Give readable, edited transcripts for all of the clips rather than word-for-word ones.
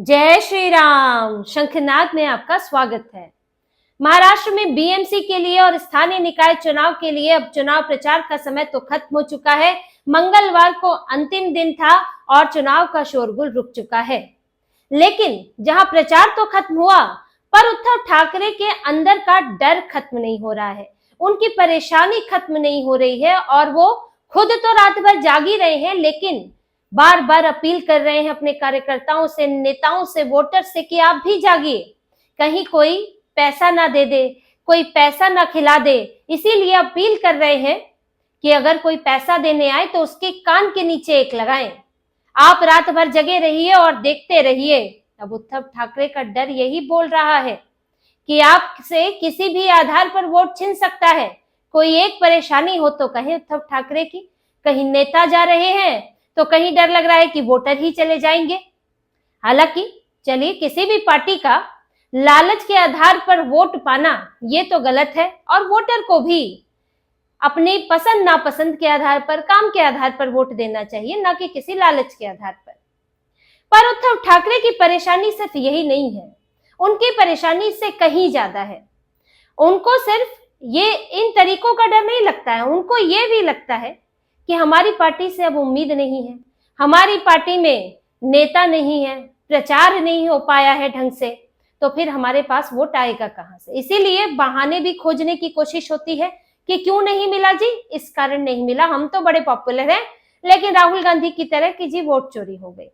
जय श्री राम। शंखनाद में आपका स्वागत है। महाराष्ट्र में बीएमसी के लिए और स्थानीय निकाय चुनाव के लिए अब चुनाव प्रचार का समय तो खत्म हो चुका है। मंगलवार को अंतिम दिन था और चुनाव का शोरगुल रुक चुका है। लेकिन जहां प्रचार तो खत्म हुआ, पर उद्धव ठाकरे के अंदर का डर खत्म नहीं हो रहा है, उनकी परेशानी खत्म नहीं हो रही है और वो खुद तो रात भर जागी रहे हैं, लेकिन बार बार अपील कर रहे हैं अपने कार्यकर्ताओं से, नेताओं से, वोटर से कि आप भी जागिए, कहीं कोई पैसा ना दे दे, कोई पैसा ना खिला दे। इसीलिए अपील कर रहे हैं कि अगर कोई पैसा देने आए तो उसके कान के नीचे एक लगाएं। आप रात भर जगे रहिए और देखते रहिए। अब उद्धव ठाकरे का डर यही बोल रहा है कि आपसे किसी भी आधार पर वोट छिन सकता है। कोई एक परेशानी हो तो कहे उद्धव ठाकरे की, कहीं नेता जा रहे हैं तो कहीं डर लग रहा है कि वोटर ही चले जाएंगे। हालांकि चलिए, किसी भी पार्टी का लालच के आधार पर वोट पाना ये तो गलत है और वोटर को भी अपनी पसंद नापसंद के आधार पर, काम के आधार पर वोट देना चाहिए, ना कि किसी लालच के आधार पर उद्धव ठाकरे की परेशानी सिर्फ यही नहीं है, उनकी परेशानी से कहीं ज्यादा है। उनको सिर्फ ये इन तरीकों का डर नहीं लगता है, उनको ये भी लगता है कि हमारी पार्टी से अब उम्मीद नहीं है, हमारी पार्टी में नेता नहीं है, प्रचार नहीं हो पाया है ढंग से, तो फिर हमारे पास वोट आएगा कहां से। इसीलिए बहाने भी खोजने की कोशिश होती है कि क्यों नहीं मिला जी, इस कारण नहीं मिला, हम तो बड़े पॉपुलर हैं, लेकिन राहुल गांधी की तरह कि जी वोट चोरी हो गई।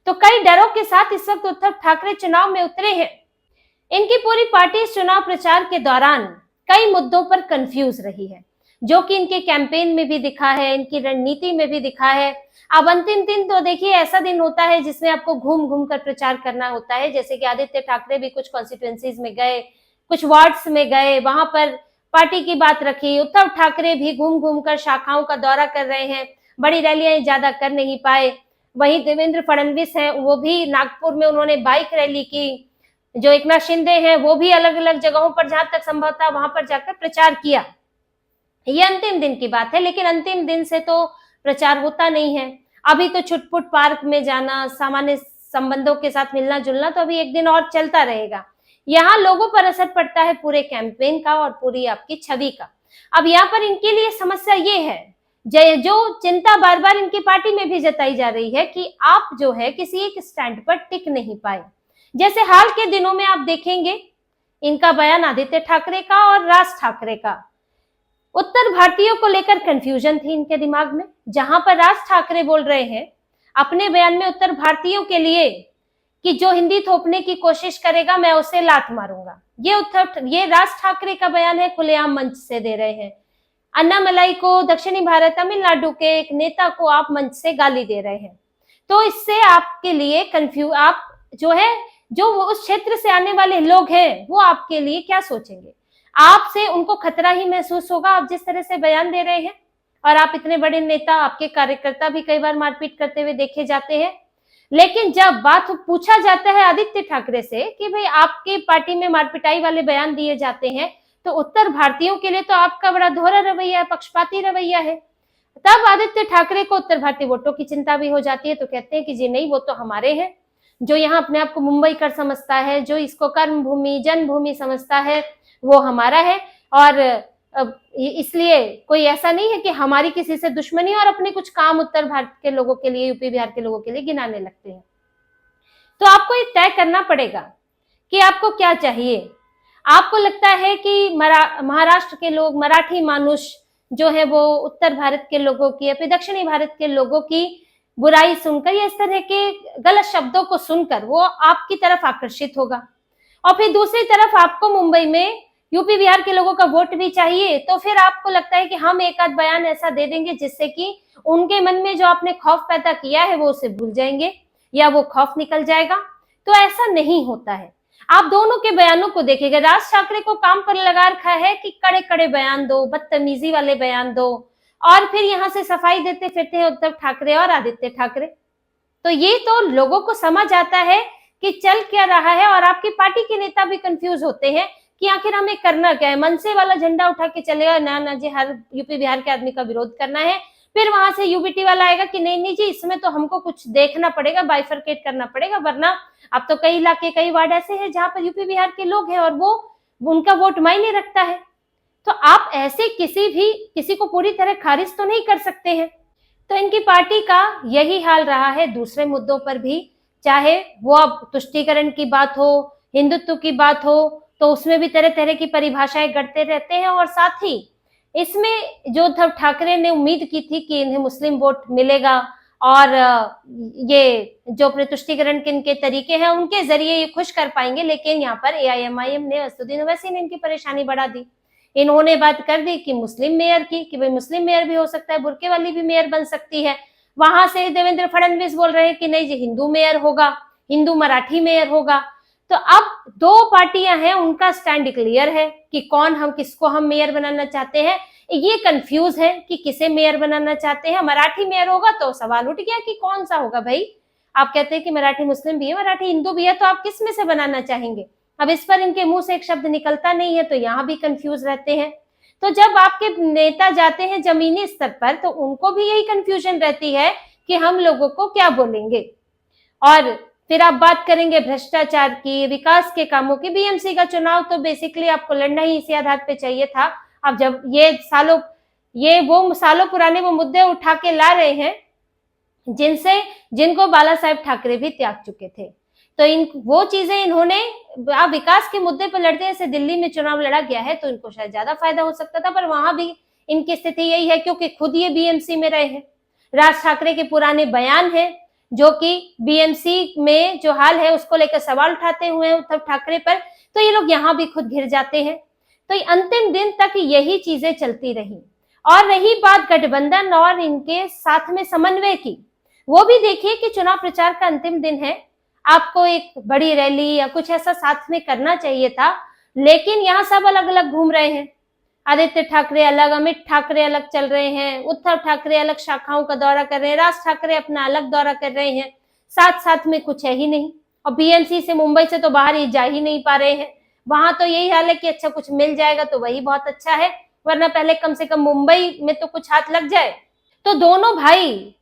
तो कई डरों के साथ इस वक्त उद्धव ठाकरे चुनाव में उतरे हैं। इनकी पूरी पार्टी इस चुनाव प्रचार के दौरान कई मुद्दों पर कंफ्यूज रही है, जो कि इनके कैंपेन में भी दिखा है, इनकी रणनीति में भी दिखा है। अब अंतिम दिन तो देखिए ऐसा दिन होता है जिसमें आपको घूम घूम कर प्रचार करना होता है। जैसे कि आदित्य ठाकरे भी कुछ कॉन्स्टिट्यूएंसीज में गए, कुछ वार्ड्स में गए, वहां पर पार्टी की बात रखी। उद्धव ठाकरे भी घूम घूम कर शाखाओं का दौरा कर रहे हैं, बड़ी रैलियां ज्यादा कर नहीं पाए। वहीं देवेंद्र फडणवीस हैं, वो भी नागपुर में उन्होंने बाइक रैली की। जो एकनाथ शिंदे हैं वो भी अलग अलग जगहों पर जहां तक संभव था वहां पर जाकर प्रचार किया। ये अंतिम दिन की बात है, लेकिन अंतिम दिन से तो प्रचार होता नहीं है। अभी तो छुटपुट पार्क में जाना, सामान्य संबंधों के साथ मिलना जुलना तो अभी एक दिन और चलता रहेगा। यहाँ लोगों पर असर पड़ता है पूरे कैंपेन का और पूरी आपकी छवि का। अब यहाँ पर इनके लिए समस्या ये है, जो चिंता बार बार इनकी पार्टी में भी जताई जा रही है कि आप जो है किसी एक स्टैंड पर टिक नहीं पाए। जैसे हाल के दिनों में आप देखेंगे इनका बयान आदित्य ठाकरे का और राज ठाकरे का, उत्तर भारतीयों को लेकर कंफ्यूजन थी इनके दिमाग में। जहां पर राज ठाकरे बोल रहे हैं अपने बयान में उत्तर भारतीयों के लिए कि जो हिंदी थोपने की कोशिश करेगा मैं उसे लात मारूंगा। ये राज ठाकरे का बयान है, खुलेआम मंच से दे रहे हैं। अन्नामलाई को, दक्षिणी भारत तमिलनाडु के एक नेता को आप मंच से गाली दे रहे हैं। तो इससे आपके लिए आप जो उस क्षेत्र से आने वाले लोग हैं वो आपके लिए क्या सोचेंगे, आपसे उनको खतरा ही महसूस होगा आप जिस तरह से बयान दे रहे हैं। और आप इतने बड़े नेता, आपके कार्यकर्ता भी कई बार मारपीट करते हुए देखे जाते हैं। लेकिन जब बात पूछा जाता है आदित्य ठाकरे से कि भाई आपकी पार्टी में मारपिटाई वाले बयान दिए जाते हैं, तो उत्तर भारतीयों के लिए तो आपका बड़ा दोहरा रवैया है, पक्षपाती रवैया है। तब आदित्य ठाकरे को उत्तर भारतीय वोटों की चिंता भी हो जाती है, तो कहते हैं कि जी नहीं, वो तो हमारे हैं। जो यहाँ अपने आप को मुंबई कर समझता है, जो इसको कर्म भूमि, जन्मभूमि समझता है, वो हमारा है। और इसलिए कोई ऐसा नहीं है कि हमारी किसी से दुश्मनी, और अपने कुछ काम उत्तर भारत के लोगों के लिए, यूपी बिहार के लोगों के लिए गिनाने लगते हैं। तो आपको ये तय करना पड़ेगा कि आपको क्या चाहिए। आपको लगता है कि महाराष्ट्र के लोग, मराठी मानुष जो है वो उत्तर भारत के लोगों की या फिर दक्षिणी भारत के लोगों की बुराई सुनकर या इस तरह के गलत शब्दों को सुनकर वो आपकी तरफ आकर्षित होगा। और फिर दूसरी तरफ आपको मुंबई में यूपी बिहार के लोगों का वोट भी चाहिए, तो फिर आपको लगता है कि हम एक आध बयान ऐसा दे देंगे जिससे कि उनके मन में जो आपने खौफ पैदा किया है वो उसे भूल जाएंगे या वो खौफ निकल जाएगा। तो ऐसा नहीं होता है। आप दोनों के बयानों को देखेंगे, राज ठाकरे को काम पर लगा रखा है कि कड़े कड़े बयान दो, बदतमीजी वाले बयान दो, और फिर यहाँ से सफाई देते फिरते हैं उद्धव ठाकरे और आदित्य ठाकरे। तो ये तो लोगों को समझ आता है कि चल क्या रहा है, और आपकी पार्टी के नेता भी कंफ्यूज होते हैं कि आखिर हमें करना क्या है। मनसे वाला झंडा उठा के चलेगा ना जी, हर यूपी बिहार के आदमी का विरोध करना है, फिर वहां से यूबीटी वाला आएगा कि नहीं नहीं जी, इसमें तो हमको कुछ देखना पड़ेगा, बाइफरकेट करना पड़ेगा, वरना अब तो कई इलाके, कई वार्ड ऐसे हैं जहां पर यूपी बिहार के लोग हैं और वो उनका वोट मायने रखता है। तो आप ऐसे किसी को पूरी तरह खारिज तो नहीं कर सकते हैं। तो इनकी पार्टी का यही हाल रहा है दूसरे मुद्दों पर भी, चाहे वो अब तुष्टीकरण की बात हो, हिंदुत्व की बात हो, तो उसमें भी तरह तरह की परिभाषाएं गढ़ते रहते हैं। और साथ ही इसमें जो उद्धव ठाकरे ने उम्मीद की थी कि इन्हें मुस्लिम वोट मिलेगा और ये जो अपने तुष्टीकरण के इनके तरीके हैं उनके जरिए ये खुश कर पाएंगे, लेकिन यहाँ पर एआईएमआईएम ने, असदुद्दीन ओवैसी ने इनकी परेशानी बढ़ा दी। इन्होंने बात कर दी कि मुस्लिम मेयर की, कि भाई मुस्लिम मेयर भी हो सकता है, बुर्के वाली भी मेयर बन सकती है। वहां से देवेंद्र फडणवीस बोल रहे हैं कि नहीं जी, हिंदू मेयर होगा, हिंदू मराठी मेयर होगा। तो अब दो पार्टियां हैं, उनका स्टैंड क्लियर है कि किसको हम मेयर बनाना चाहते हैं। ये कंफ्यूज है कि किसे मेयर बनाना चाहते हैं। मराठी मेयर होगा तो सवाल उठ गया कि कौन सा होगा भाई। आप कहते हैं कि मराठी मुस्लिम भी है, मराठी हिंदू भी है, तो आप किस में से बनाना चाहेंगे? अब इस पर इनके मुंह से एक शब्द निकलता नहीं है, तो यहाँ भी कंफ्यूज रहते हैं। तो जब आपके नेता जाते हैं जमीनी स्तर पर, तो उनको भी यही कंफ्यूजन रहती है कि हम लोगों को क्या बोलेंगे। और फिर आप बात करेंगे भ्रष्टाचार की, विकास के कामों की। बीएमसी का चुनाव तो बेसिकली आपको लड़ना ही इसी आधार पे चाहिए था। अब जब वो सालों पुराने वो मुद्दे उठा के ला रहे हैं जिनको बाला साहेब ठाकरे भी त्याग चुके थे, तो वो चीजें इन्होंने, आप विकास के मुद्दे पर लड़ते, जैसे दिल्ली में चुनाव लड़ा गया है तो इनको शायद ज्यादा फायदा हो सकता था, पर वहां भी इनकी स्थिति यही है क्योंकि खुद ये बीएमसी में रहे हैं। राज ठाकरे के पुराने बयान हैं जो कि बीएमसी में जो हाल है उसको लेकर सवाल उठाते हुए उद्धव ठाकरे पर, तो ये लोग यहाँ भी खुद घिर जाते हैं। तो अंतिम दिन तक यही चीजें चलती रही। और रही बात गठबंधन और इनके साथ में समन्वय की, वो भी देखिए कि चुनाव प्रचार का अंतिम दिन है, आपको एक बड़ी रैली या कुछ ऐसा साथ में करना चाहिए था, लेकिन यहाँ सब अलग अलग घूम रहे हैं। आदित्य ठाकरे अलग, अमित ठाकरे अलग चल रहे हैं, उद्धव ठाकरे अलग शाखाओं का दौरा कर रहे हैं, राज ठाकरे अपना अलग दौरा कर रहे हैं, साथ साथ में कुछ है ही नहीं। और बीएमसी से, मुंबई से तो बाहर ही जा ही नहीं पा रहे हैं। वहां तो यही हाल है कि अच्छा कुछ मिल जाएगा तो वही बहुत अच्छा है, वरना पहले कम से कम मुंबई में तो कुछ हाथ लग जाए। तो दोनों भाई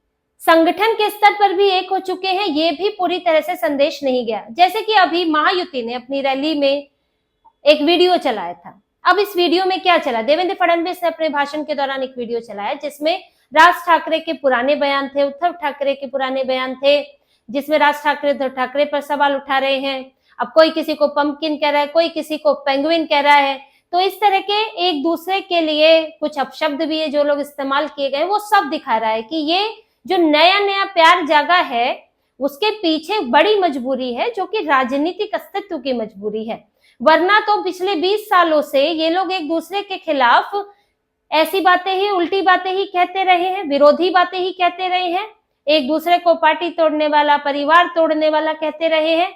संगठन के स्तर पर भी एक हो चुके हैं, ये भी पूरी तरह से संदेश नहीं गया। जैसे कि अभी महायुति ने अपनी रैली में एक वीडियो चलाया था। अब इस वीडियो में क्या चला, देवेंद्र फडणवीस ने अपने भाषण के दौरान एक वीडियो चलाया जिसमें राज ठाकरे के पुराने बयान थे, उद्धव ठाकरे के पुराने बयान थे, जिसमें राज ठाकरे उद्धव ठाकरे पर सवाल उठा रहे हैं। अब कोई किसी को पंपकिन कह रहा है, कोई किसी को पेंगुइन कह रहा है। तो इस तरह के एक दूसरे के लिए कुछ अपशब्द भी है जो लोग इस्तेमाल किए गए, वो सब दिखा रहा है कि ये जो नया नया प्यार जागा है उसके पीछे बड़ी मजबूरी है, जो कि राजनीतिक अस्तित्व की मजबूरी है। वरना तो पिछले 20 सालों से ये लोग एक दूसरे के खिलाफ ऐसी बातें ही, उल्टी बातें ही कहते रहे हैं, विरोधी बातें ही कहते रहे हैं, एक दूसरे को पार्टी तोड़ने वाला, परिवार तोड़ने वाला कहते रहे हैं।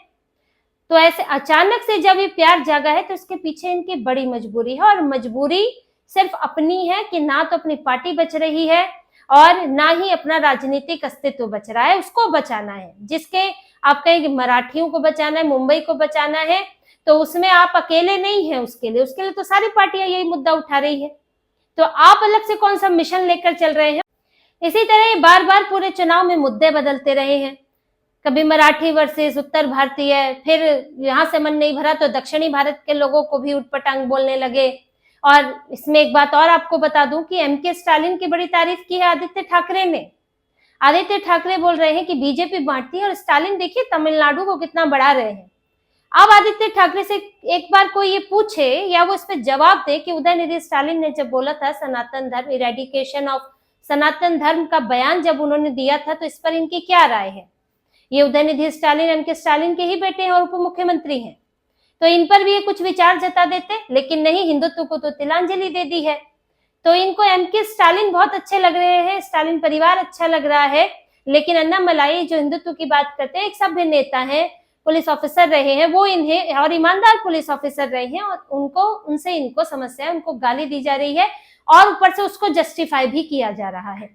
तो ऐसे अचानक से जब ये प्यार जागा है तो इसके पीछे इनकी बड़ी मजबूरी है, और मजबूरी सिर्फ अपनी है कि ना तो अपनी पार्टी बच रही है और ना ही अपना राजनीतिक अस्तित्व बच रहा है, उसको बचाना है। जिसके आप कहेंगे मराठियों को बचाना है, मुंबई को बचाना है, तो उसमें आप अकेले नहीं हैं। उसके लिए तो सारी पार्टियां यही मुद्दा उठा रही है, तो आप अलग से कौन सा मिशन लेकर चल रहे हैं? इसी तरह बार बार पूरे चुनाव में मुद्दे बदलते रहे हैं, कभी मराठी वर्सेस उत्तर भारतीय, फिर यहाँ से मन नहीं भरा तो दक्षिणी भारत के लोगों को भी उटपटांग बोलने लगे। और इसमें एक बात और आपको बता दूं कि एमके स्टालिन की बड़ी तारीफ की है आदित्य ठाकरे ने। आदित्य ठाकरे बोल रहे हैं कि बीजेपी बांटती है और स्टालिन देखिए तमिलनाडु को कितना बढ़ा रहे हैं। अब आदित्य ठाकरे से एक बार कोई ये पूछे या वो इस पर जवाब दे कि उदयनिधि स्टालिन ने जब बोला था सनातन धर्म, इरेडिकेशन ऑफ सनातन धर्म का बयान जब उन्होंने दिया था, तो इस पर इनकी क्या राय है? ये उदयनिधि स्टालिन एमके स्टालिन के ही बेटे हैं और उप मुख्यमंत्री हैं, तो इन पर भी ये कुछ विचार जता देते, लेकिन नहीं, हिंदुत्व को तो तिलांजलि दे दी है। तो इनको एमके स्टालिन बहुत अच्छे लग रहे हैं, स्टालिन परिवार अच्छा लग रहा है, लेकिन अन्नामलाई जो हिंदुत्व की बात करते हैं, एक सभ्य नेता है, पुलिस ऑफिसर रहे हैं, वो इन्हें और ईमानदार पुलिस ऑफिसर रहे हैं, और उनसे इनको समस्या है, उनको गाली दी जा रही है और ऊपर से उसको जस्टिफाई भी किया जा रहा है।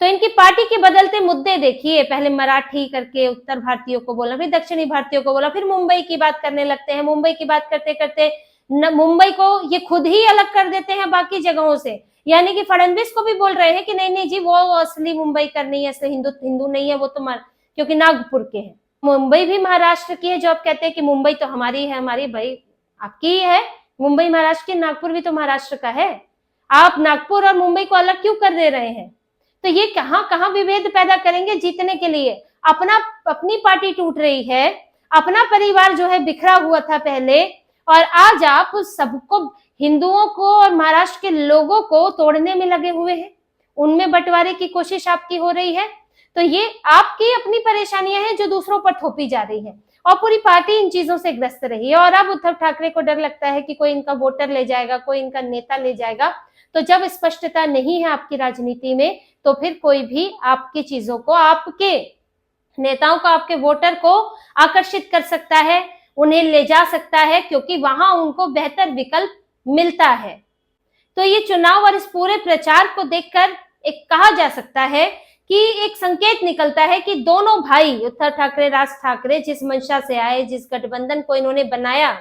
तो इनकी पार्टी के बदलते मुद्दे देखिए, पहले मराठी करके उत्तर भारतीयों को बोला, फिर दक्षिणी भारतीयों को बोला, फिर मुंबई की बात करने लगते हैं। मुंबई की बात करते करते मुंबई को ये खुद ही अलग कर देते हैं बाकी जगहों से, यानी कि फडणवीस को भी बोल रहे हैं कि नहीं नहीं जी, वो असली मुंबई कर नहीं है, असली हिंदू नहीं है, वो तो क्योंकि नागपुर के हैं। मुंबई भी महाराष्ट्र की है, जो आप कहते हैं कि मुंबई तो हमारी है, हमारी भाई आपकी ही है। मुंबई महाराष्ट्र की, नागपुर भी तो महाराष्ट्र का है। आप नागपुर और मुंबई को अलग क्यों कर दे रहे हैं? तो ये कहां कहां विभेद पैदा करेंगे जीतने के लिए। अपनी पार्टी टूट रही है, अपना परिवार जो है बिखरा हुआ था पहले, और आज आप सबको, हिंदुओं को और महाराष्ट्र के लोगों को तोड़ने में लगे हुए हैं, उनमें बंटवारे की कोशिश आपकी हो रही है। तो ये आपकी अपनी परेशानियां हैं जो दूसरों पर थोपी जा रही है, और पूरी पार्टी इन चीजों से ग्रस्त रही है। और अब उद्धव ठाकरे को डर लगता है कि कोई इनका वोटर ले जाएगा, कोई इनका नेता ले जाएगा। तो जब स्पष्टता नहीं है आपकी राजनीति में, तो फिर कोई भी आपकी चीजों को, आपके नेताओं को, आपके वोटर को आकर्षित कर सकता है, उन्हें ले जा सकता है, क्योंकि वहां उनको बेहतर विकल्प मिलता है। तो ये चुनाव और इस पूरे प्रचार को देखकर एक कहा जा सकता है कि एक संकेत निकलता है कि दोनों भाई उद्धव ठाकरे, राज ठाकरे, जिस मंशा से आए, जिस गठबंधन को इन्होंने बनाया,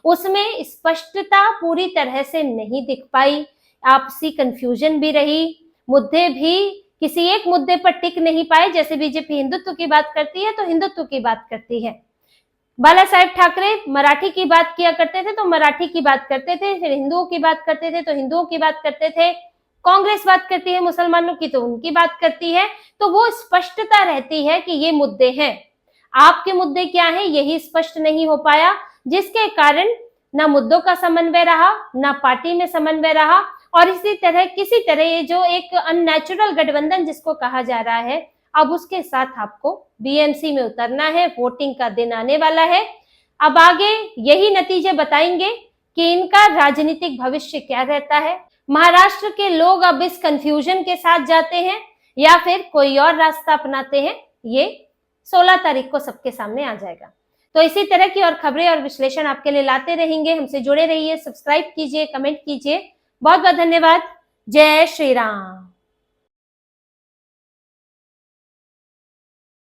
उसमें स्पष्टता पूरी तरह से नहीं दिख पाई। आपसी कंफ्यूजन भी रही, मुद्दे भी किसी एक मुद्दे पर टिक नहीं पाए। जैसे बीजेपी हिंदुत्व की बात करती है तो हिंदुत्व की बात करती है, बाला साहेब ठाकरे मराठी की बात किया करते थे तो मराठी की बात करते थे, फिर हिंदुओं की बात करते थे तो हिंदुओं की बात करते थे, कांग्रेस बात करती है मुसलमानों की तो उनकी बात करती है। तो वो स्पष्टता रहती है कि ये मुद्दे हैं। आपके मुद्दे क्या हैं, यही स्पष्ट नहीं हो पाया, जिसके कारण ना मुद्दों का समन्वय रहा, ना पार्टी में समन्वय रहा, और इसी तरह किसी तरह ये जो एक अननेचुरल गठबंधन जिसको कहा जा रहा है, अब उसके साथ आपको बीएमसी में उतरना है। वोटिंग का दिन आने वाला है, अब आगे यही नतीजे बताएंगे कि इनका राजनीतिक भविष्य क्या रहता है। महाराष्ट्र के लोग अब इस कंफ्यूजन के साथ जाते हैं या फिर कोई और रास्ता अपनाते हैं, ये 16 तारीख को सबके सामने आ जाएगा। तो इसी तरह की और खबरें और विश्लेषण आपके लिए लाते रहेंगे। हमसे जुड़े रहिए, सब्सक्राइब कीजिए, कमेंट कीजिए। बहुत बहुत धन्यवाद। जय श्री राम।